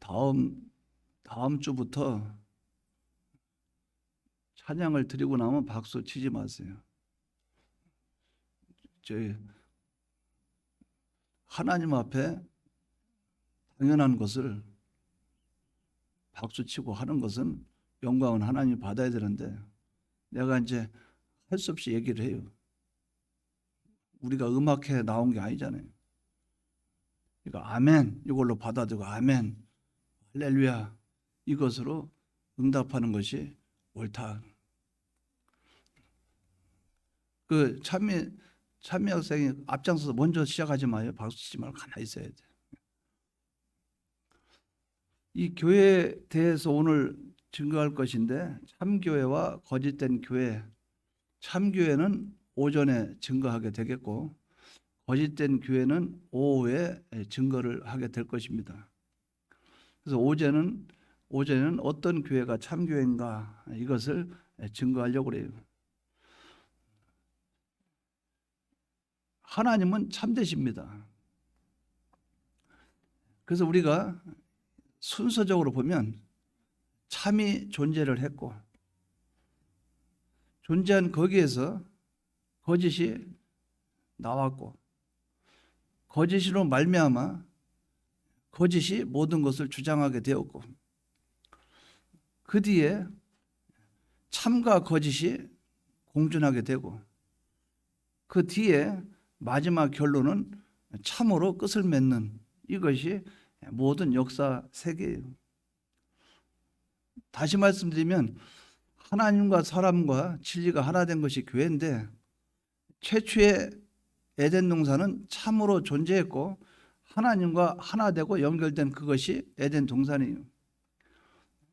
다음 주부터 찬양을 드리고 나면 박수 치지 마세요. 저희 하나님 앞에 당연한 것을 박수 치고 하는 것은 영광은 하나님이 받아야 되는데, 내가 이제 할 수 없이 얘기를 해요. 우리가 음악회 나온 게 아니잖아요. 그러니까 아멘 이걸로 받아들이고 아멘 할렐루야 이것으로 응답하는 것이 옳다. 그 참미 학생이 앞장서서 먼저 시작하지 마요. 박수 치지 말고 가만히 있어야 돼. 이 교회에 대해서 오늘 증거할 것인데, 참교회와 거짓된 교회. 참교회는 오전에 증거하게 되겠고, 거짓된 교회는 오후에 증거를 하게 될 것입니다. 그래서 오전에는 어떤 교회가 참교회인가 이것을 증거하려고 그래요. 하나님은 참되십니다. 그래서 우리가 순서적으로 보면 참이 존재를 했고, 존재한 거기에서 거짓이 나왔고, 거짓으로 말미암아 거짓이 모든 것을 주장하게 되었고, 그 뒤에 참과 거짓이 공존하게 되고, 그 뒤에 마지막 결론은 참으로 끝을 맺는, 이것이 모든 역사 세계예요. 다시 말씀드리면 하나님과 사람과 진리가 하나 된 것이 교회인데, 최초의 에덴 동산은 참으로 존재했고 하나님과 하나 되고 연결된 그것이 에덴 동산이에요.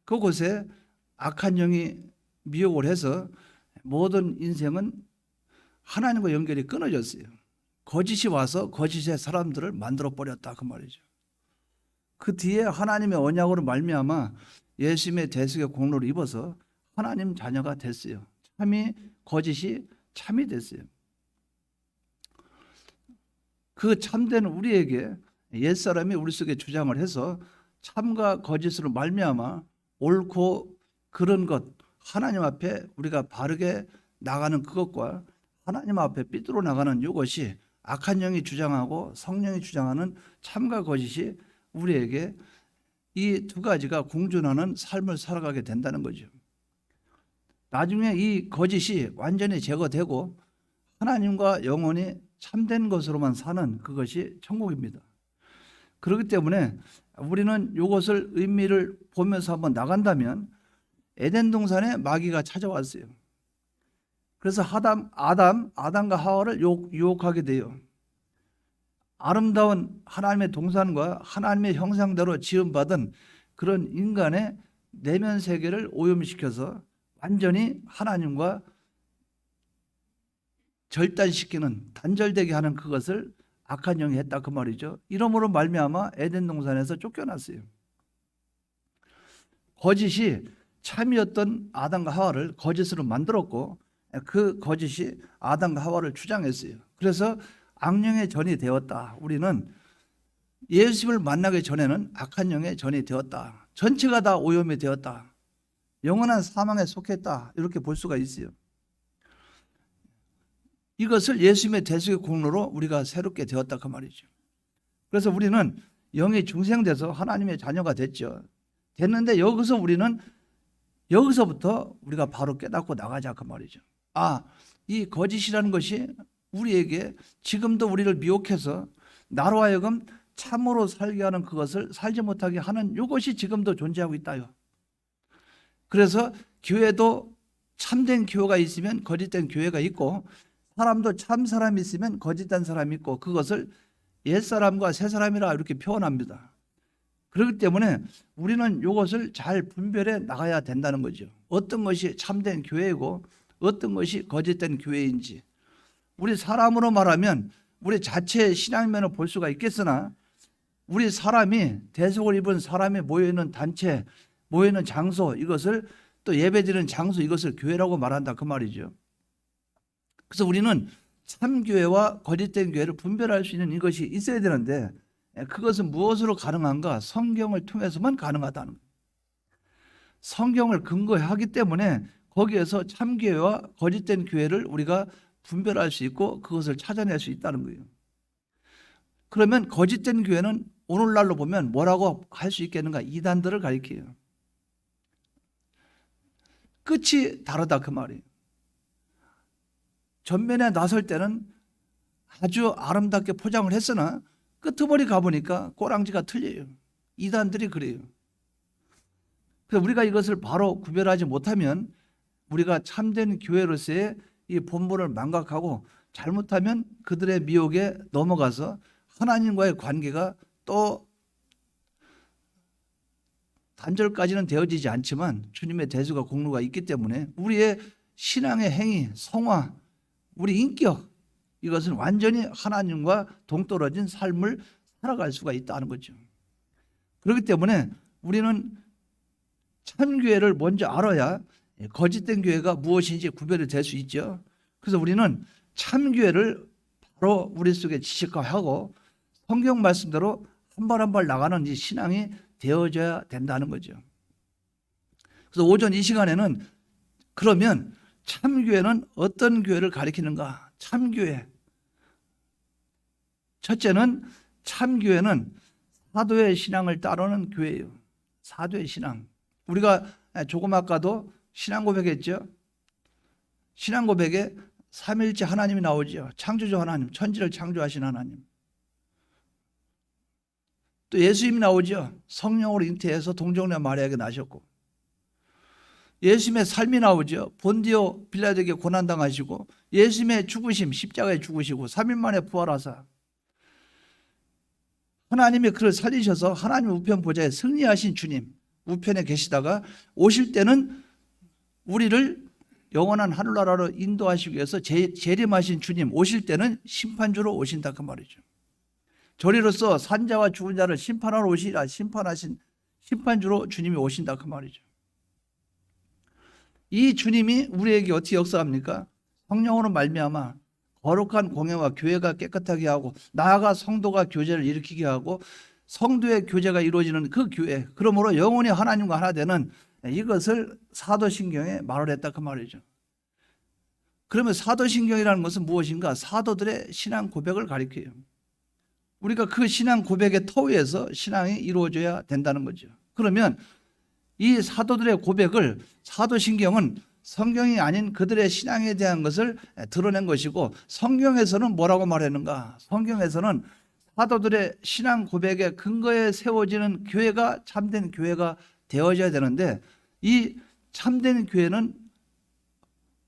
그곳에 악한 영이 미혹을 해서 모든 인생은 하나님과 연결이 끊어졌어요. 거짓이 와서 거짓의 사람들을 만들어 버렸다, 그 말이죠. 그 뒤에 하나님의 언약으로 말미암아 예수님의 대속의 공로를 입어서 하나님 자녀가 됐어요. 참이 거짓이 참이 됐어요. 그 참된 우리에게 옛사람이 우리 속에 주장을 해서 참과 거짓으로 말미암아 옳고 그른 것, 하나님 앞에 우리가 바르게 나가는 그것과 하나님 앞에 삐뚤어 나가는 이것이 악한 영이 주장하고 성령이 주장하는 참과 거짓이 우리에게 이 두 가지가 공존하는 삶을 살아가게 된다는 거죠. 나중에 이 거짓이 완전히 제거되고 하나님과 영원히 참된 것으로만 사는 그것이 천국입니다. 그렇기 때문에 우리는 이것을 의미를 보면서 한번 나간다면, 에덴 동산에 마귀가 찾아왔어요. 그래서 아담과 하와를 유혹하게 돼요. 아름다운 하나님의 동산과 하나님의 형상대로 지음받은 그런 인간의 내면 세계를 오염시켜서 완전히 하나님과 절단시키는, 단절되게 하는 그것을 악한 영이 했다, 그 말이죠. 이러므로 말미암아 에덴 동산에서 쫓겨났어요. 거짓이 참이었던 아담과 하와를 거짓으로 만들었고, 그 거짓이 아담과 하와를 주장했어요. 그래서 악령의 전이 되었다. 우리는 예수님을 만나기 전에는 악한 영의 전이 되었다. 전체가 다 오염이 되었다. 영원한 사망에 속했다. 이렇게 볼 수가 있어요. 이것을 예수님의 대속의 공로로 우리가 새롭게 되었다, 그 말이죠. 그래서 우리는 영이 중생돼서 하나님의 자녀가 됐는데 여기서부터 우리가 바로 깨닫고 나가자, 그 말이죠. 이 거짓이라는 것이 우리에게 지금도 우리를 미혹해서 나로 하여금 참으로 살게 하는, 그것을 살지 못하게 하는 이것이 지금도 존재하고 있다요. 그래서 교회도 참된 교회가 있으면 거짓된 교회가 있고, 사람도 참 사람이 있으면 거짓된 사람이 있고, 그것을 옛사람과 새사람이라 이렇게 표현합니다. 그렇기 때문에 우리는 이것을 잘 분별해 나가야 된다는 거죠. 어떤 것이 참된 교회이고 어떤 것이 거짓된 교회인지. 우리 사람으로 말하면 우리 자체의 신앙면을 볼 수가 있겠으나, 우리 사람이, 대속을 입은 사람이 모여있는 단체, 모여있는 장소, 이것을 또 예배드리는 장소, 이것을 교회라고 말한다, 그 말이죠. 그래서 우리는 참교회와 거짓된 교회를 분별할 수 있는 이것이 있어야 되는데, 그것은 무엇으로 가능한가? 성경을 통해서만 가능하다는 거예요. 성경을 근거하기 때문에 거기에서 참교회와 거짓된 교회를 우리가 분별할 수 있고 그것을 찾아낼 수 있다는 거예요. 그러면 거짓된 교회는 오늘날로 보면 뭐라고 할 수 있겠는가? 이단들을 가리켜요. 끝이 다르다 그 말이에요. 전면에 나설 때는 아주 아름답게 포장을 했으나 끄트머리 가보니까 꼬랑지가 틀려요. 이단들이 그래요. 그래서 우리가 이것을 바로 구별하지 못하면 우리가 참된 교회로서의 이 본분을 망각하고 잘못하면 그들의 미혹에 넘어가서 하나님과의 관계가 또 단절까지는 되어지지 않지만 주님의 대수가 공로가 있기 때문에 우리의 신앙의 행위, 성화, 우리 인격 이것은 완전히 하나님과 동떨어진 삶을 살아갈 수가 있다는 거죠. 그렇기 때문에 우리는 참교회를 먼저 알아야 거짓된 교회가 무엇인지 구별이 될 수 있죠. 그래서 우리는 참교회를 바로 우리 속에 지식화하고 성경 말씀대로 한 발 한 발 나가는 이 신앙이 되어져야 된다는 거죠. 그래서 오전 이 시간에는 그러면 참교회는 어떤 교회를 가리키는가? 참교회. 첫째는 참교회는 사도의 신앙을 따르는 교회예요. 사도의 신앙. 우리가 조금 아까도 신앙 고백했죠. 신앙 고백에 삼일째 하나님이 나오죠. 창조주 하나님, 천지를 창조하신 하나님. 또 예수님이 나오죠. 성령으로 잉태해서 동정녀 마리아에게 나셨고, 예수님의 삶이 나오죠. 본디오 빌라도에게 고난당하시고 예수님의 죽으심, 십자가에 죽으시고 3일 만에 부활하사 하나님이 그를 살리셔서 하나님 우편 보좌에 승리하신 주님, 우편에 계시다가 오실 때는 우리를 영원한 하늘나라로 인도하시기 위해서 재림하신 주님, 오실 때는 심판주로 오신다 그 말이죠. 저리로서 산자와 죽은 자를 심판하러 오시라, 심판하신 심판주로 주님이 오신다 그 말이죠. 이 주님이 우리에게 어떻게 역사합니까? 성령으로 말미암아 거룩한 공예와 교회가 깨끗하게 하고 나아가 성도가 교제를 일으키게 하고 성도의 교제가 이루어지는 그 교회, 그러므로 영원히 하나님과 하나 되는 이것을 사도신경에 말을 했다 그 말이죠. 그러면 사도신경이라는 것은 무엇인가? 사도들의 신앙 고백을 가리켜요. 우리가 그 신앙 고백의 터위에서 신앙이 이루어져야 된다는 거죠. 그러면 이 사도들의 고백을 사도신경은 성경이 아닌 그들의 신앙에 대한 것을 드러낸 것이고, 성경에서는 뭐라고 말했는가? 성경에서는 사도들의 신앙 고백의 근거에 세워지는 교회가 참된 교회가 되어져야 되는데, 이 참된 교회는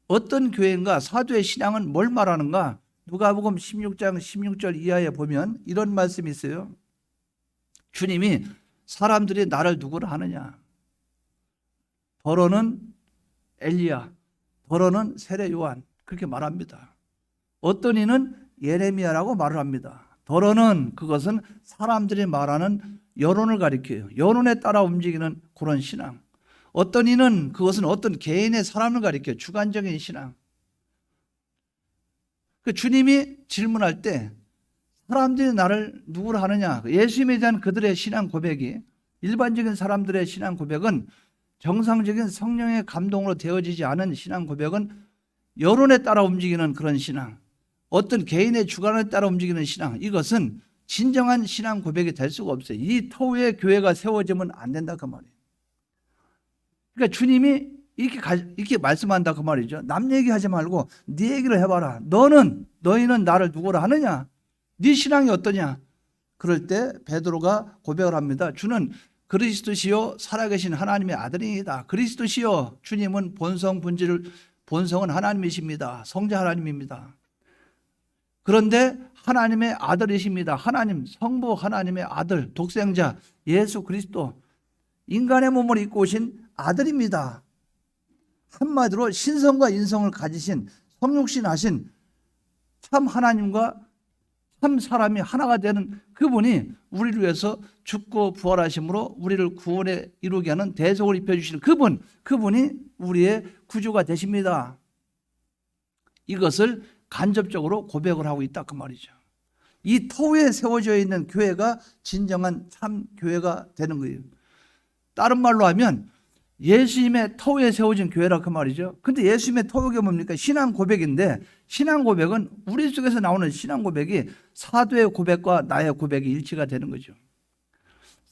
어떤 교회인가? 사도의 신앙은 뭘 말하는가? 누가복음 16장 16절 이하에 보면 이런 말씀이 있어요. 주님이 사람들이 나를 누구라 하느냐? 더러는 엘리야, 더러는 세례 요한, 그렇게 말합니다. 어떤 이는 예레미야라고 말을 합니다. 더러는 그것은 사람들이 말하는 여론을 가리켜요. 여론에 따라 움직이는 그런 신앙. 어떤 이는 그것은 어떤 개인의 사람을 가리켜요. 주관적인 신앙. 그 주님이 질문할 때 사람들이 나를 누구라 하느냐? 예수님에 대한 그들의 신앙 고백이, 일반적인 사람들의 신앙 고백은 정상적인 성령의 감동으로 되어지지 않은 신앙 고백은 여론에 따라 움직이는 그런 신앙, 어떤 개인의 주관에 따라 움직이는 신앙, 이것은 진정한 신앙 고백이 될 수가 없어요. 이 터위에 교회가 세워지면 안 된다 그 말이에요. 그러니까 주님이 이렇게 말씀한다 그 말이죠. 남 얘기하지 말고 네 얘기를 해봐라. 너희는 나를 누구라 하느냐? 네 신앙이 어떠냐? 그럴 때 베드로가 고백을 합니다. 주는 그리스도시요 살아계신 하나님의 아들이다. 그리스도시요, 주님은 본성은 하나님이십니다. 성자 하나님입니다. 그런데 하나님의 아들이십니다. 하나님, 성부 하나님의 아들, 독생자 예수 그리스도, 인간의 몸을 입고 오신 아들입니다. 한마디로 신성과 인성을 가지신, 성육신하신 참 하나님과 참 사람이 하나가 되는 그분이 우리를 위해서 죽고 부활하심으로 우리를 구원에 이루게 하는 대속을 입혀주시는 그분이 우리의 구주가 되십니다. 이것을 간접적으로 고백을 하고 있다 그 말이죠. 이 터 위에 세워져 있는 교회가 진정한 참 교회가 되는 거예요. 다른 말로 하면 예수님의 터 위에 세워진 교회라 그 말이죠. 근데 예수님의 터가 뭡니까? 신앙 고백인데, 신앙 고백은 우리 속에서 나오는 신앙 고백이 사도의 고백과 나의 고백이 일치가 되는 거죠.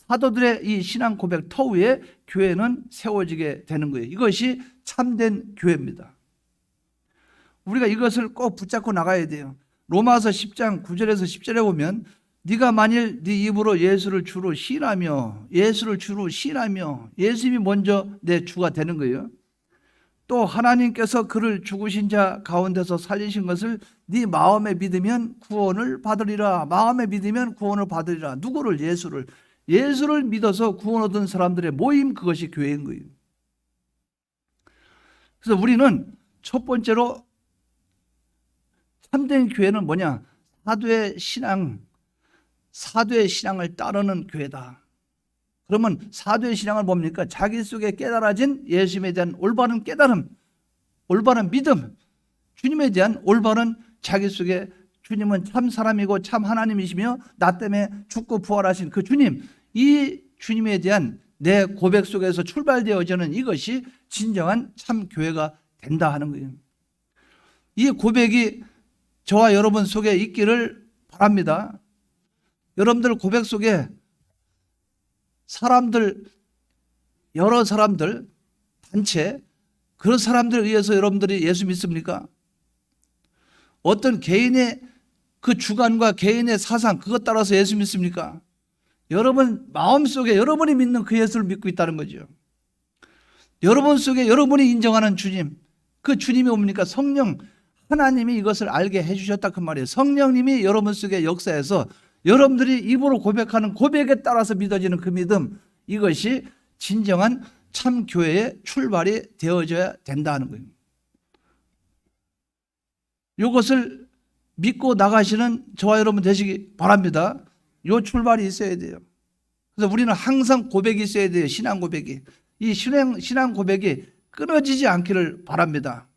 사도들의 이 신앙 고백 터 위에 교회는 세워지게 되는 거예요. 이것이 참된 교회입니다. 우리가 이것을 꼭 붙잡고 나가야 돼요. 로마서 10장 9절에서 10절에 보면 네가 만일 네 입으로 예수를 주로 시인하며 예수님이 먼저 내 주가 되는 거예요. 또 하나님께서 그를 죽으신 자 가운데서 살리신 것을 네 마음에 믿으면 구원을 받으리라. 마음에 믿으면 구원을 받으리라. 누구를? 예수를 믿어서 구원 얻은 사람들의 모임, 그것이 교회인 거예요. 그래서 우리는 첫 번째로 참된 교회는 뭐냐? 사도의 신앙을 따르는 교회다. 그러면 사도의 신앙을 뭡니까? 자기 속에 깨달아진 예수님에 대한 올바른 깨달음, 올바른 믿음, 주님에 대한 올바른 자기 속에 주님은 참 사람이고 참 하나님이시며 나 때문에 죽고 부활하신 그 주님, 이 주님에 대한 내 고백 속에서 출발되어지는 이것이 진정한 참 교회가 된다 하는 거예요. 이 고백이 저와 여러분 속에 있기를 바랍니다. 여러분들 고백 속에 여러 사람들, 단체, 그런 사람들에 의해서 여러분들이 예수 믿습니까? 어떤 개인의 그 주관과 개인의 사상, 그것 따라서 예수 믿습니까? 여러분 마음속에 여러분이 믿는 그 예수를 믿고 있다는 거죠. 여러분 속에 여러분이 인정하는 주님, 그 주님이 뭡니까? 성령, 하나님이 이것을 알게 해주셨다 그 말이에요. 성령님이 여러분 속에 역사해서 여러분들이 입으로 고백하는 고백에 따라서 믿어지는 그 믿음, 이것이 진정한 참 교회의 출발이 되어져야 된다는 거예요. 이것을 믿고 나가시는 저와 여러분 되시기 바랍니다. 이 출발이 있어야 돼요. 그래서 우리는 항상 고백이 있어야 돼요. 신앙 고백이. 이 신앙 고백이 끊어지지 않기를 바랍니다.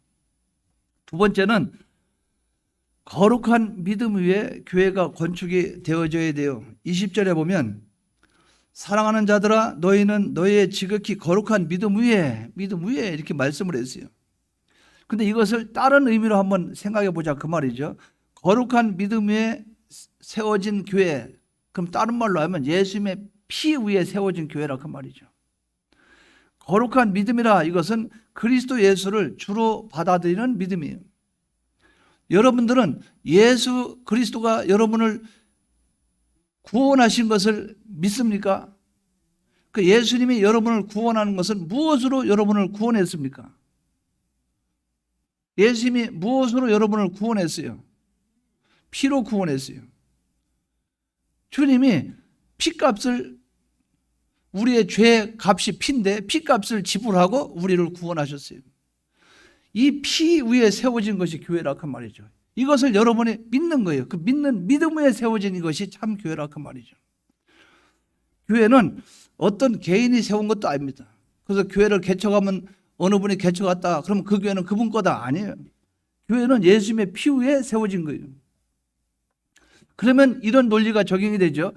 두 번째는 거룩한 믿음 위에 교회가 건축이 되어져야 돼요. 20절에 보면 사랑하는 자들아 너희는 너희의 지극히 거룩한 믿음 위에 이렇게 말씀을 했어요. 근데 이것을 다른 의미로 한번 생각해 보자 그 말이죠. 거룩한 믿음 위에 세워진 교회, 그럼 다른 말로 하면 예수님의 피 위에 세워진 교회라 그 말이죠. 거룩한 믿음이라 이것은 그리스도 예수를 주로 받아들이는 믿음이에요. 여러분들은 예수 그리스도가 여러분을 구원하신 것을 믿습니까? 그 예수님이 여러분을 구원하는 것은 무엇으로 여러분을 구원했습니까? 예수님이 무엇으로 여러분을 구원했어요? 피로 구원했어요. 주님이 피값을, 우리의 죄 값이 피인데 피값을 지불하고 우리를 구원하셨어요. 이 피 위에 세워진 것이 교회라 그 말이죠. 이것을 여러분이 믿는 거예요. 그 믿는 믿음 위에 세워진 이것이 참 교회라 그 말이죠. 교회는 어떤 개인이 세운 것도 아닙니다. 그래서 교회를 개척하면 어느 분이 개척했다 그러면 그 교회는 그분 거다, 아니에요. 교회는 예수님의 피 위에 세워진 거예요. 그러면 이런 논리가 적용이 되죠.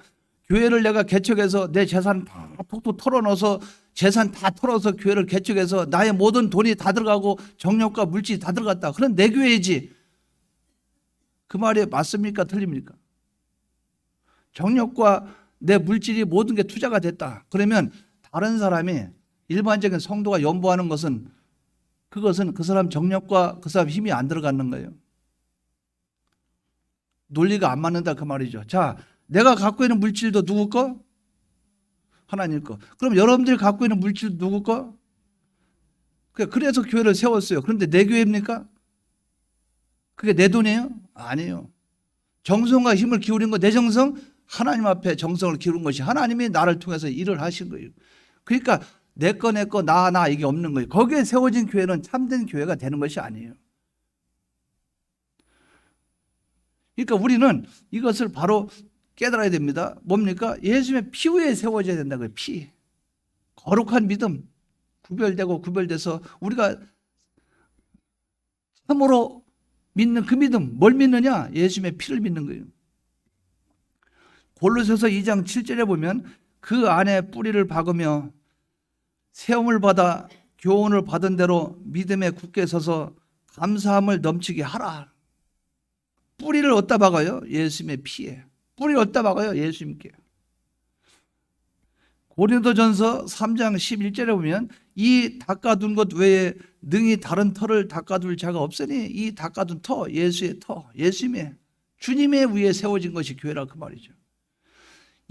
교회를 내가 개척해서 내 재산 다 톡톡 털어넣어서 재산 다 털어서 교회를 개척해서 나의 모든 돈이 다 들어가고 정력과 물질이 다 들어갔다. 그럼 내 교회이지. 그 말이 맞습니까? 틀립니까? 정력과 내 물질이 모든 게 투자가 됐다. 그러면 다른 사람이, 일반적인 성도가 연보하는 것은 그것은 그 사람 정력과 그 사람 힘이 안 들어가는 거예요. 논리가 안 맞는다 그 말이죠. 자, 내가 갖고 있는 물질도 누구 거? 하나님 거. 그럼 여러분들이 갖고 있는 물질도 누구 거? 그래서 교회를 세웠어요. 그런데 내 교회입니까? 그게 내 돈이에요? 아니에요. 정성과 힘을 기울인 거, 내 정성, 하나님 앞에 정성을 기울인 것이 하나님이 나를 통해서 일을 하신 거예요. 그러니까 내 거, 나 이게 없는 거예요. 거기에 세워진 교회는 참된 교회가 되는 것이 아니에요. 그러니까 우리는 이것을 바로 깨달아야 됩니다. 뭡니까? 예수님의 피 위에 세워져야 된다고요. 피. 거룩한 믿음. 구별돼서 우리가 참으로 믿는 그 믿음. 뭘 믿느냐? 예수님의 피를 믿는 거예요. 골로새서 2장 7절에 보면 그 안에 뿌리를 박으며 세움을 받아 교훈을 받은 대로 믿음에 굳게 서서 감사함을 넘치게 하라. 뿌리를 어디다 박아요? 예수님의 피에. 뿌리를 어디다 박아요? 예수님께. 고린도전서 3장 11절에 보면 이 닦아둔 것 외에 능히 다른 터를 닦아둘 자가 없으니 이 닦아둔 터, 예수의 터, 예수님의 주님의 위에 세워진 것이 교회라 그 말이죠.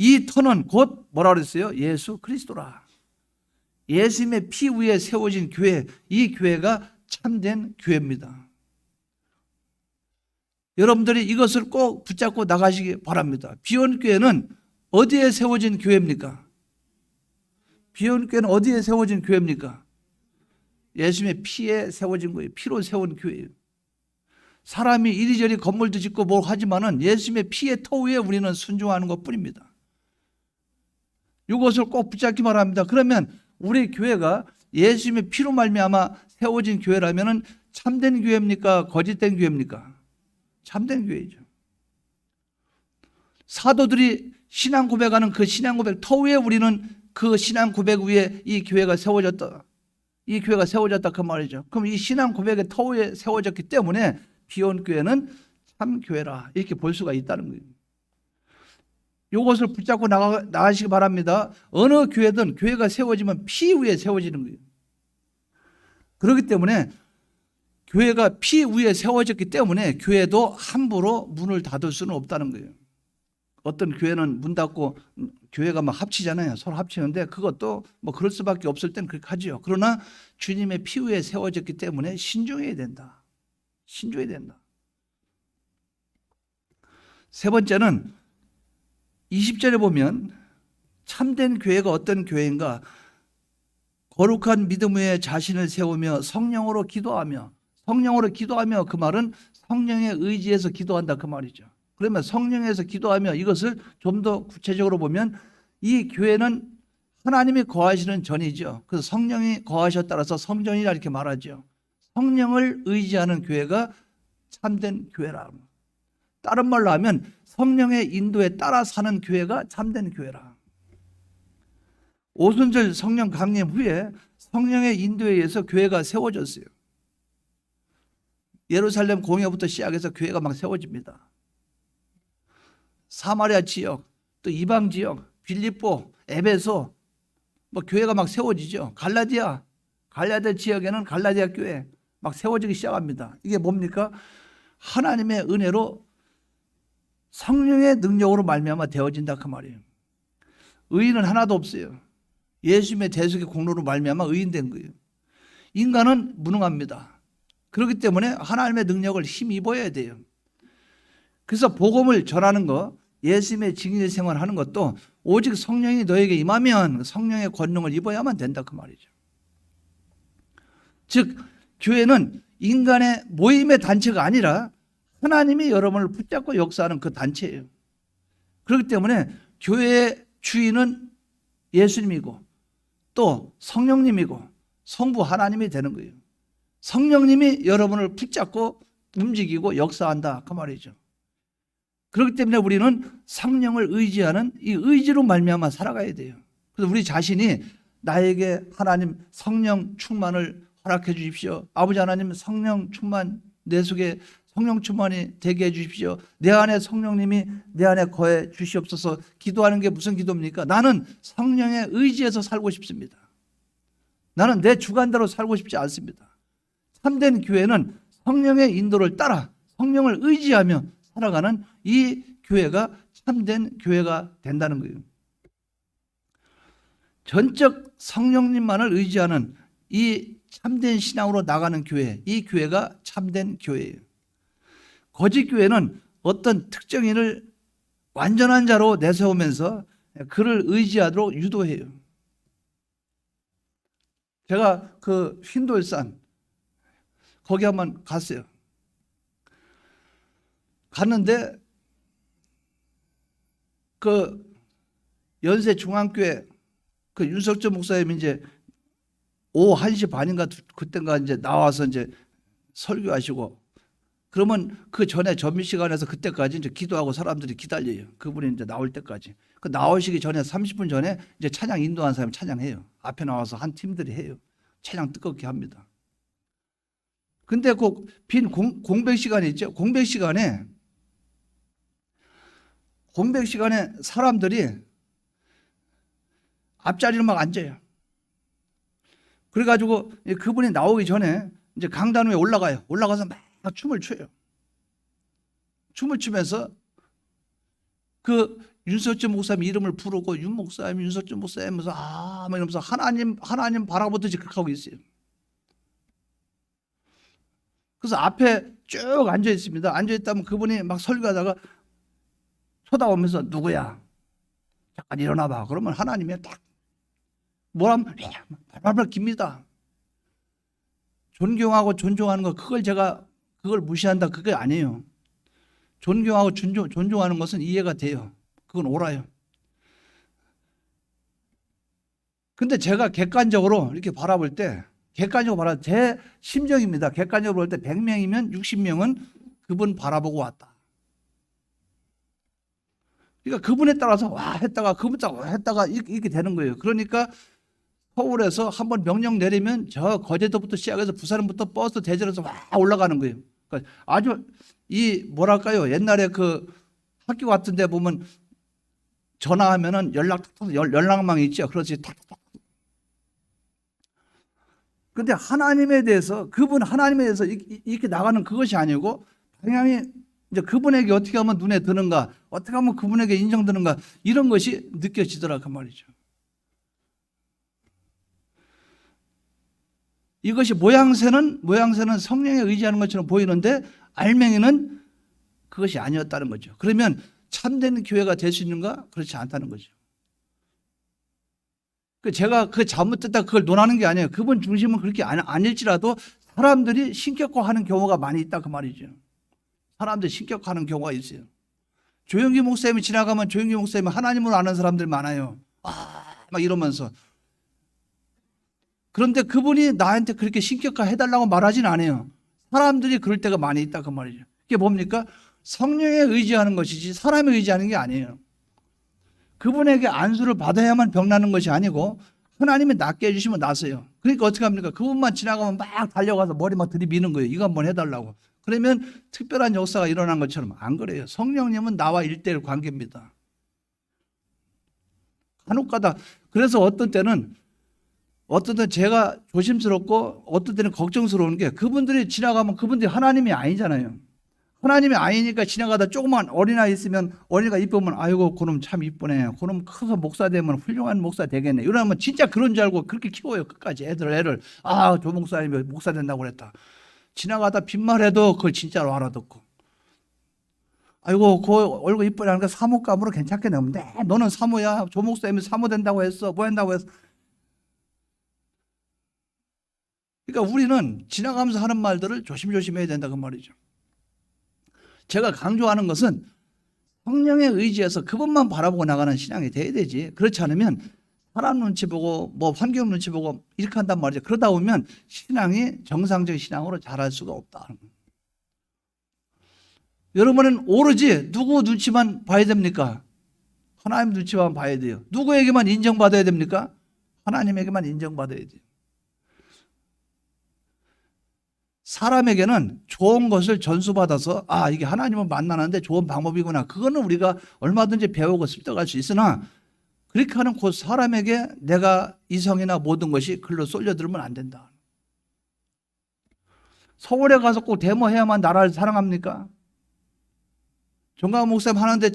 이 터는 곧 뭐라 그랬어요? 예수 그리스도라. 예수님의 피 위에 세워진 교회, 이 교회가 참된 교회입니다. 여러분들이 이것을 꼭 붙잡고 나가시기 바랍니다. 비온교회는 어디에 세워진 교회입니까? 비온교회는 어디에 세워진 교회입니까? 예수님의 피에 세워진 거예요. 피로 세운 교회예요. 사람이 이리저리 건물도 짓고 뭘 하지만은 예수님의 피의 터 위에 우리는 순종하는 것뿐입니다. 이것을 꼭 붙잡기 바랍니다. 그러면 우리 교회가 예수님의 피로 말미암아 세워진 교회라면은 참된 교회입니까? 거짓된 교회입니까? 참된 교회죠. 사도들이 신앙 고백하는 그 신앙 고백 터 위에 우리는 그 신앙 고백 위에 이 교회가 세워졌다. 이 교회가 세워졌다 그 말이죠. 그럼 이 신앙 고백의 터 위에 세워졌기 때문에 비온교회는 참 교회라 이렇게 볼 수가 있다는 거예요. 이것을 붙잡고 나가시기 바랍니다. 어느 교회든 교회가 세워지면 피 위에 세워지는 거예요. 그렇기 때문에 교회가 피 위에 세워졌기 때문에 교회도 함부로 문을 닫을 수는 없다는 거예요. 어떤 교회는 문 닫고 교회가 막 합치잖아요. 서로 합치는데 그것도 뭐 그럴 수밖에 없을 땐 그렇게 하죠. 그러나 주님의 피 위에 세워졌기 때문에 신중해야 된다. 신중해야 된다. 세 번째는 20절에 보면 참된 교회가 어떤 교회인가? 거룩한 믿음 위에 자신을 세우며 성령으로 기도하며 그 말은 성령에 의지해서 기도한다 그 말이죠. 그러면 성령에서 기도하며 이것을 좀 더 구체적으로 보면 이 교회는 하나님이 거하시는 전이죠. 그래서 성령이 거하셨다라서 성전이라 이렇게 말하죠. 성령을 의지하는 교회가 참된 교회라. 다른 말로 하면 성령의 인도에 따라 사는 교회가 참된 교회라. 오순절 성령 강림 후에 성령의 인도에 의해서 교회가 세워졌어요. 예루살렘 공회부터 시작해서 교회가 막 세워집니다. 사마리아 지역, 또 이방 지역, 빌립보, 에베소 뭐 교회가 막 세워지죠. 갈라디아 지역에는 갈라디아 교회 막 세워지기 시작합니다. 이게 뭡니까? 하나님의 은혜로 성령의 능력으로 말미암아 되어진다 그 말이에요. 의인은 하나도 없어요. 예수님의 대속의 공로로 말미암아 의인된 거예요. 인간은 무능합니다. 그렇기 때문에 하나님의 능력을 힘입어야 돼요. 그래서 복음을 전하는 거, 예수님의 증인의 생활하는 것도 오직 성령이 너에게 임하면 성령의 권능을 입어야만 된다 그 말이죠. 즉 교회는 인간의 모임의 단체가 아니라 하나님이 여러분을 붙잡고 역사하는 그 단체예요. 그렇기 때문에 교회의 주인은 예수님이고 또 성령님이고 성부 하나님이 되는 거예요. 성령님이 여러분을 붙잡고 움직이고 역사한다 그 말이죠. 그렇기 때문에 우리는 성령을 의지하는 이 의지로 말미암아 살아가야 돼요. 그래서 우리 자신이 나에게 하나님 성령 충만을 허락해 주십시오. 아버지 하나님 성령 충만 내 속에 성령 충만이 되게 해 주십시오. 내 안에 성령님이 내 안에 거해 주시옵소서. 기도하는 게 무슨 기도입니까? 나는 성령에 의지해서 살고 싶습니다. 나는 내 주관대로 살고 싶지 않습니다. 참된 교회는 성령의 인도를 따라 성령을 의지하며 살아가는 이 교회가 참된 교회가 된다는 거예요. 전적 성령님만을 의지하는 이 참된 신앙으로 나가는 교회, 이 교회가 참된 교회예요. 거짓 교회는 어떤 특정인을 완전한 자로 내세우면서 그를 의지하도록 유도해요. 제가 그 흰돌산 거기 한번 갔어요. 갔는데 그 연세 중앙교회 그 윤석철 목사님이 이제 오후 1시 반인가 그때인가 이제 나와서 이제 설교하시고 그러면 그 전에 점심 시간에서 그때까지 이제 기도하고 사람들이 기다려요. 그분이 이제 나올 때까지. 그 나오시기 전에 30분 전에 이제 찬양 인도한 사람이 찬양해요. 앞에 나와서 한 팀들이 해요. 찬양 뜨겁게 합니다. 근데 그 빈 공백 시간이 있죠. 공백 시간에 사람들이 앞자리로 막 앉아요. 그래가지고 그분이 나오기 전에 이제 강단 위에 올라가요. 올라가서 막 춤을 춰요. 춤을 추면서 그 윤석준 목사님 이름을 부르고 윤 목사님, 윤석준 목사님 하면서 막 이러면서 하나님 바라보듯이 그렇게 하고 있어요. 그래서 앞에 쭉 앉아 있습니다. 앉아 있다면 그분이 막 설교하다가 쳐다보면서 누구야? 잠깐 일어나 봐. 그러면 하나님이 딱 뭐라면 발발 깁니다. 존경하고 존중하는 거 그걸 무시한다 그게 아니에요. 존경하고 존중하는 것은 이해가 돼요. 그건 옳아요. 근데 제가 객관적으로 이렇게 바라볼 때 제 심정입니다. 객관적으로 볼 때 100명이면 60명은 그분 바라보고 왔다. 그러니까 그분에 따라서 와 했다가 그분 따라 했다가 이렇게 되는 거예요. 그러니까 서울에서 한번 명령 내리면 저 거제도부터 시작해서 부산부터 버스 대절해서 와 올라가는 거예요. 그러니까 아주 뭐랄까요? 옛날에 그 학교 같은 데 보면 전화하면은 연락망이 있죠. 그렇지. 탁탁. 근데 하나님에 대해서 이렇게 나가는 그것이 아니고 방향이 이제 그분에게 어떻게 하면 눈에 드는가, 어떻게 하면 그분에게 인정되는가 이런 것이 느껴지더라 그 말이죠. 이것이 모양새는 성령에 의지하는 것처럼 보이는데 알맹이는 그것이 아니었다는 거죠. 그러면 참된 교회가 될 수 있는가? 그렇지 않다는 거죠. 제가 잘못됐다 그걸 논하는 게 아니에요. 그분 중심은 그렇게 아닐지라도 사람들이 신격화하는 경우가 많이 있다 그 말이죠. 사람들이 신격화하는 경우가 있어요. 조영기 목사님이 지나가면 조영기 목사님이 하나님을 아는 사람들 많아요. 막 이러면서. 그런데 그분이 나한테 그렇게 신격화 해달라고 말하진 않아요. 사람들이 그럴 때가 많이 있다 그 말이죠. 그게 뭡니까? 성령에 의지하는 것이지 사람에 의지하는 게 아니에요. 그분에게 안수를 받아야만 병나는 것이 아니고 하나님이 낫게 해주시면 나서요. 그러니까 어떻게 합니까? 그분만 지나가면 막 달려가서 머리 막 들이미는 거예요. 이거 한번 해달라고. 그러면 특별한 역사가 일어난 것처럼 안 그래요. 성령님은 나와 1:1 관계입니다. 간혹가다 그래서 어떤 때는 제가 조심스럽고 어떤 때는 걱정스러운 게 그분들이 지나가면 그분들이 하나님이 아니잖아요. 하나님이 아니니까 지나가다 조그만 어린아이 있으면 어린이가 이쁘면 아이고 그놈 참 이쁘네. 그놈 커서 목사 되면 훌륭한 목사 되겠네. 이러면 진짜 그런 줄 알고 그렇게 키워요. 끝까지 애를 조 목사님이 목사 된다고 그랬다. 지나가다 빈말해도 그걸 진짜로 알아듣고 아이고 그 얼굴 이쁘다니까 사모감으로 괜찮겠네. 네, 너는 사모야. 조 목사님이 사모 된다고 했어. 뭐 한다고 했어. 그러니까 우리는 지나가면서 하는 말들을 조심해야 된다 그 말이죠. 제가 강조하는 것은 성령에 의지해서 그분만 바라보고 나가는 신앙이 돼야 되지. 그렇지 않으면 사람 눈치 보고 뭐 환경 눈치 보고 이렇게 한단 말이죠. 그러다 보면 신앙이 정상적인 신앙으로 자랄 수가 없다. 여러분은 오로지 누구 눈치만 봐야 됩니까? 하나님 눈치만 봐야 돼요. 누구에게만 인정받아야 됩니까? 하나님에게만 인정받아야 돼요. 사람에게는 좋은 것을 전수받아서 이게 하나님을 만나는데 좋은 방법이구나. 그거는 우리가 얼마든지 배우고 습득할 수 있으나 그렇게 하는 그 사람에게 내가 이성이나 모든 것이 글로 쏠려들면 안 된다. 서울에 가서 꼭 데모해야만 나라를 사랑합니까? 정강 목사님 하는데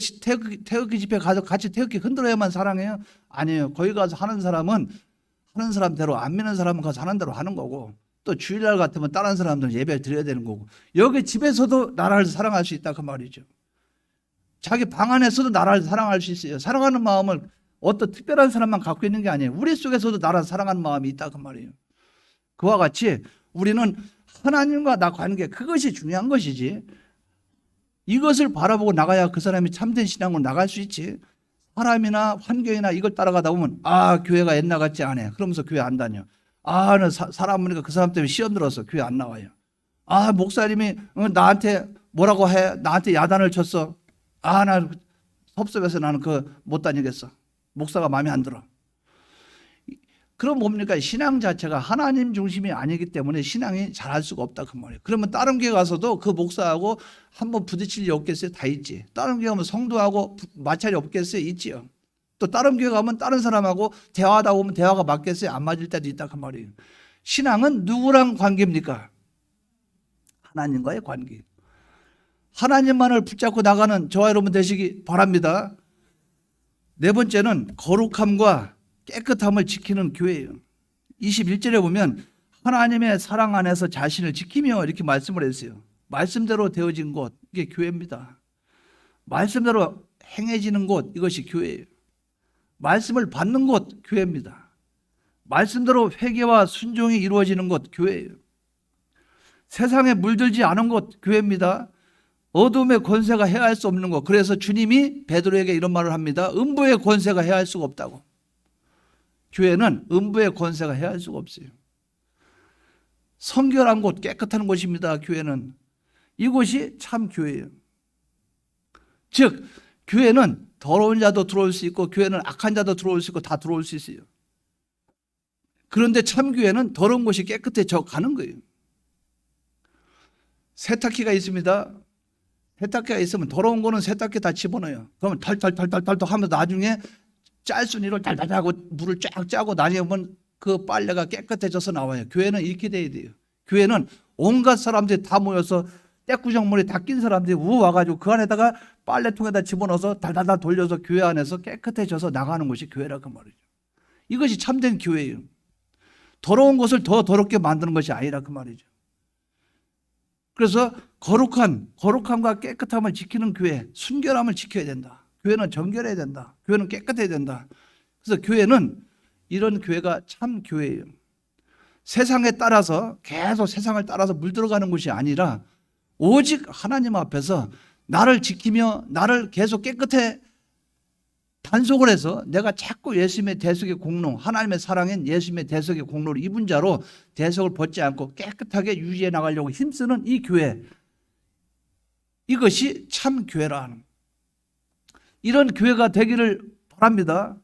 태극기 집회 가서 같이 태극기 흔들어야만 사랑해요? 아니에요. 거기 가서 하는 사람은 하는 사람대로, 안 믿는 사람은 가서 하는 대로 하는 거고 또 주일날 같으면 다른 사람들은 예배를 드려야 되는 거고 여기 집에서도 나라를 사랑할 수 있다 그 말이죠. 자기 방 안에서도 나라를 사랑할 수 있어요. 사랑하는 마음을 어떤 특별한 사람만 갖고 있는 게 아니에요. 우리 속에서도 나라를 사랑하는 마음이 있다 그 말이에요. 그와 같이 우리는 하나님과 나 관계 그것이 중요한 것이지 이것을 바라보고 나가야 그 사람이 참된 신앙으로 나갈 수 있지. 사람이나 환경이나 이걸 따라가다 보면 교회가 옛날 같지 않아. 그러면서 교회 안 다녀. 나 사람 보니까 그 사람 때문에 시험 들어서 교회 안 나와요. 아, 목사님이 나한테 뭐라고 해? 나한테 야단을 쳤어. 아, 나 섭섭해서 나는 못 다니겠어. 목사가 마음에 안 들어. 그럼 뭡니까? 신앙 자체가 하나님 중심이 아니기 때문에 신앙이 잘할 수가 없다 그 말이에요. 그러면 다른 교회 가서도 그 목사하고 한번 부딪힐 일 없겠어요? 다 있지. 다른 교회 가면 성도하고 마찰이 없겠어요? 있지요. 또 다른 교회 가면 다른 사람하고 대화하다 보면 대화가 맞겠어요? 안 맞을 때도 있다 그 말이에요. 신앙은 누구랑 관계입니까? 하나님과의 관계. 하나님만을 붙잡고 나가는 저와 여러분 되시기 바랍니다. 네 번째는 거룩함과 깨끗함을 지키는 교회예요. 21절에 보면 하나님의 사랑 안에서 자신을 지키며 이렇게 말씀을 했어요. 말씀대로 되어진 곳, 이게 교회입니다. 말씀대로 행해지는 곳, 이것이 교회예요. 말씀을 받는 곳, 교회입니다. 말씀대로 회개와 순종이 이루어지는 곳, 교회예요. 세상에 물들지 않은 곳, 교회입니다. 어둠의 권세가 해할 수 없는 것. 그래서 주님이 베드로에게 이런 말을 합니다. 음부의 권세가 해할 수가 없다고. 교회는 음부의 권세가 해할 수가 없어요. 성결한 곳, 깨끗한 곳입니다. 교회는. 이곳이 참 교회예요. 즉 교회는 더러운 자도 들어올 수 있고 교회는 악한 자도 들어올 수 있고 다 들어올 수 있어요. 그런데 참 교회는 더러운 곳이 깨끗해져 가는 거예요. 세탁기가 있습니다. 세탁기가 있으면 더러운 거는 세탁기 다 집어넣어요. 그러면 털털털털털 하면서 나중에 짤순이로 달달 하고 물을 쫙 짜고 나중에 보면 그 빨래가 깨끗해져서 나와요. 교회는 이렇게 돼야 돼요. 교회는 온갖 사람들이 다 모여서 때꾸정물이 다 낀 사람들이 와가지고 그 안에다가 빨래통에다 집어넣어서 달달달 돌려서 교회 안에서 깨끗해져서 나가는 것이 교회라고 말이죠. 이것이 참된 교회예요. 더러운 것을 더 더럽게 만드는 것이 아니라 그 말이죠. 그래서 거룩함과 깨끗함을 지키는 교회, 순결함을 지켜야 된다. 교회는 정결해야 된다. 교회는 깨끗해야 된다. 그래서 교회는 이런 교회가 참 교회예요. 세상에 따라서 계속 세상을 따라서 물들어가는 것이 아니라 오직 하나님 앞에서 나를 지키며 나를 계속 깨끗해 단속을 해서 내가 자꾸 예수님의 대속의 공로, 하나님의 사랑인 예수님의 대속의 공로를 입은 자로 대속을 벗지 않고 깨끗하게 유지해 나가려고 힘쓰는 이 교회, 이것이 참 교회라 하는, 이런 교회가 되기를 바랍니다.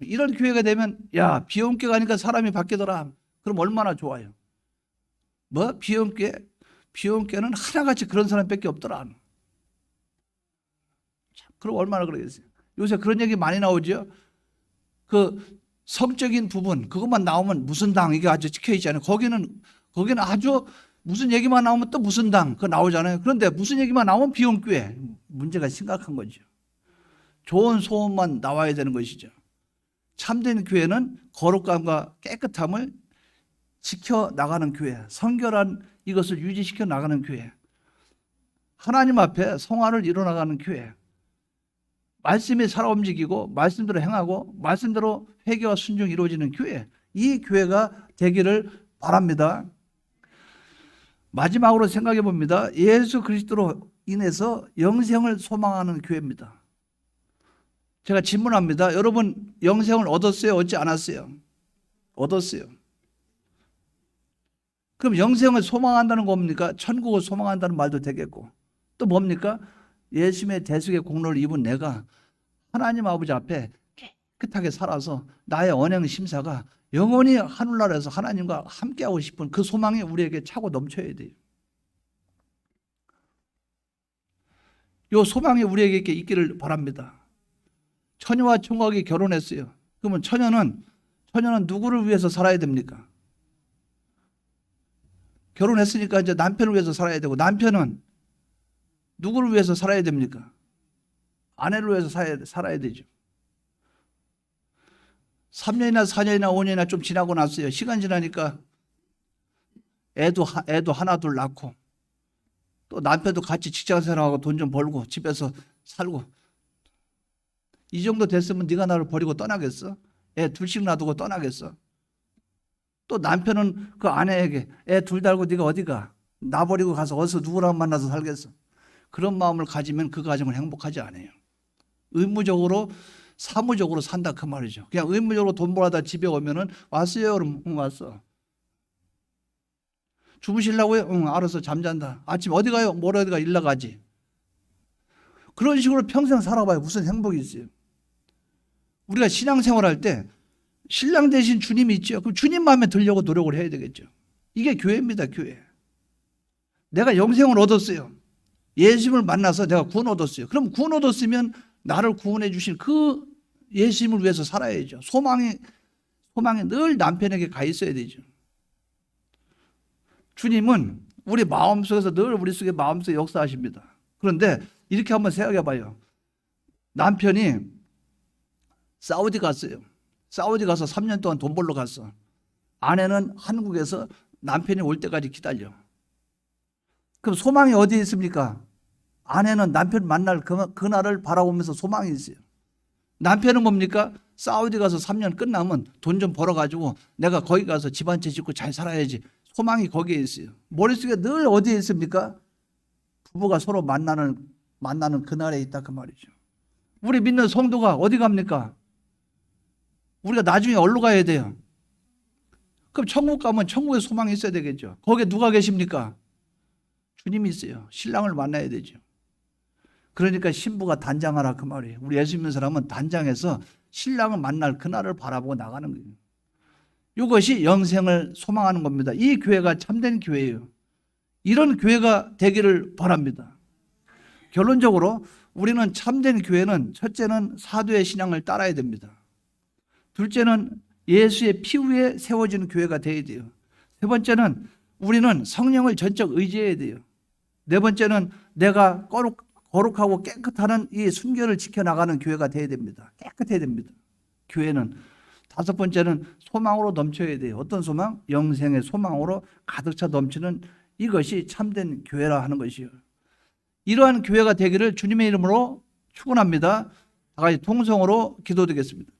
이런 교회가 되면 야, 비영교회 가니까 사람이 바뀌더라. 그럼 얼마나 좋아요. 뭐 비영교회는 하나같이 그런 사람밖에 없더라. 그럼 얼마나 그러겠어요. 요새 그런 얘기 많이 나오죠. 그 성적인 부분 그것만 나오면 무슨 당 이게 아주 찍혀 있잖아요. 거기는 아주 무슨 얘기만 나오면 또 무슨 당 그거 나오잖아요. 그런데 무슨 얘기만 나오면 비영교회, 문제가 심각한 거죠. 좋은 소문만 나와야 되는 것이죠. 참된 교회는 거룩함과 깨끗함을 지켜 나가는 교회, 성결한 이것을 유지시켜 나가는 교회, 하나님 앞에 성화를 이뤄 나가는 교회, 말씀이 살아 움직이고 말씀대로 행하고 말씀대로 회개와 순종이 이루어지는 교회, 이 교회가 되기를 바랍니다. 마지막으로 생각해 봅니다. 예수 그리스도로 인해서 영생을 소망하는 교회입니다. 제가 질문합니다. 여러분 영생을 얻었어요? 얻지 않았어요? 얻었어요. 그럼 영생을 소망한다는 거 뭡니까? 천국을 소망한다는 말도 되겠고 또 뭡니까? 예수님의 대속의 공로를 입은 내가 하나님 아버지 앞에 깨끗하게 살아서 나의 언행 심사가 영원히 하늘나라에서 하나님과 함께하고 싶은 그 소망이 우리에게 차고 넘쳐야 돼요. 이 소망이 우리에게 있기를 바랍니다. 처녀와 총각이 결혼했어요. 그러면 처녀는 누구를 위해서 살아야 됩니까? 결혼했으니까 이제 남편을 위해서 살아야 되고, 남편은 누구를 위해서 살아야 됩니까? 아내를 위해서 살아야 되죠. 3년이나 4년이나 5년이나 좀 지나고 났어요. 시간 지나니까 애도 하나 둘 낳고 또 남편도 같이 직장생활하고 돈 좀 벌고 집에서 살고, 이 정도 됐으면 네가 나를 버리고 떠나겠어? 애 둘씩 놔두고 떠나겠어? 또 남편은 그 아내에게 애 둘 달고 네가 어디 가? 나 버리고 가서 어디서 누구랑 만나서 살겠어? 그런 마음을 가지면 그 가정은 행복하지 않아요. 의무적으로 사무적으로 산다 그 말이죠. 그냥 의무적으로 돈 벌어다 집에 오면은 왔어요? 그럼 왔어. 주무시려고요? 응, 알아서 잠잔다. 아침 어디 가요? 뭘 어디가 일 나가지. 그런 식으로 평생 살아봐요. 무슨 행복이 있어요? 우리가 신앙생활할 때 신랑 대신 주님이 있죠. 그럼 주님 마음에 들려고 노력을 해야 되겠죠. 이게 교회입니다. 교회. 내가 영생을 얻었어요. 예수님을 만나서 내가 구원 얻었어요. 그럼 구원 얻었으면 나를 구원해 주신 그 예수님을 위해서 살아야죠. 소망이 늘 남편에게 가 있어야 되죠. 주님은 우리 마음속에서 늘 우리 속에 마음속에 역사하십니다. 그런데 이렇게 한번 생각해 봐요. 남편이 사우디 갔어요. 사우디 가서 3년 동안 돈 벌러 갔어. 아내는 한국에서 남편이 올 때까지 기다려. 그럼 소망이 어디에 있습니까? 아내는 남편 만날 그날을 바라보면서 소망이 있어요. 남편은 뭡니까? 사우디 가서 3년 끝나면 돈 좀 벌어가지고 내가 거기 가서 집 한 채 짓고 잘 살아야지. 소망이 거기에 있어요. 머릿속에 늘 어디에 있습니까? 부부가 서로 만나는 그날에 있다 그 말이죠. 우리 믿는 성도가 어디 갑니까? 우리가 나중에 어디로 가야 돼요? 그럼 천국 가면 천국에 소망이 있어야 되겠죠. 거기에 누가 계십니까? 주님이 있어요. 신랑을 만나야 되죠. 그러니까 신부가 단장하라 그 말이에요. 우리 예수 믿는 사람은 단장해서 신랑을 만날 그날을 바라보고 나가는 거예요. 이것이 영생을 소망하는 겁니다. 이 교회가 참된 교회예요. 이런 교회가 되기를 바랍니다. 결론적으로 우리는 참된 교회는 첫째는 사도의 신앙을 따라야 됩니다. 둘째는 예수의 피 위에 세워지는 교회가 되어야 돼요. 세 번째는 우리는 성령을 전적 의지해야 돼요. 네 번째는 내가 거룩하고 깨끗한 이 순결을 지켜나가는 교회가 되어야 됩니다. 깨끗해야 됩니다. 교회는. 다섯 번째는 소망으로 넘쳐야 돼요. 어떤 소망? 영생의 소망으로 가득 차 넘치는 이것이 참된 교회라 하는 것이요. 이러한 교회가 되기를 주님의 이름으로 축원합니다. 다 같이 통성으로 기도드리겠습니다.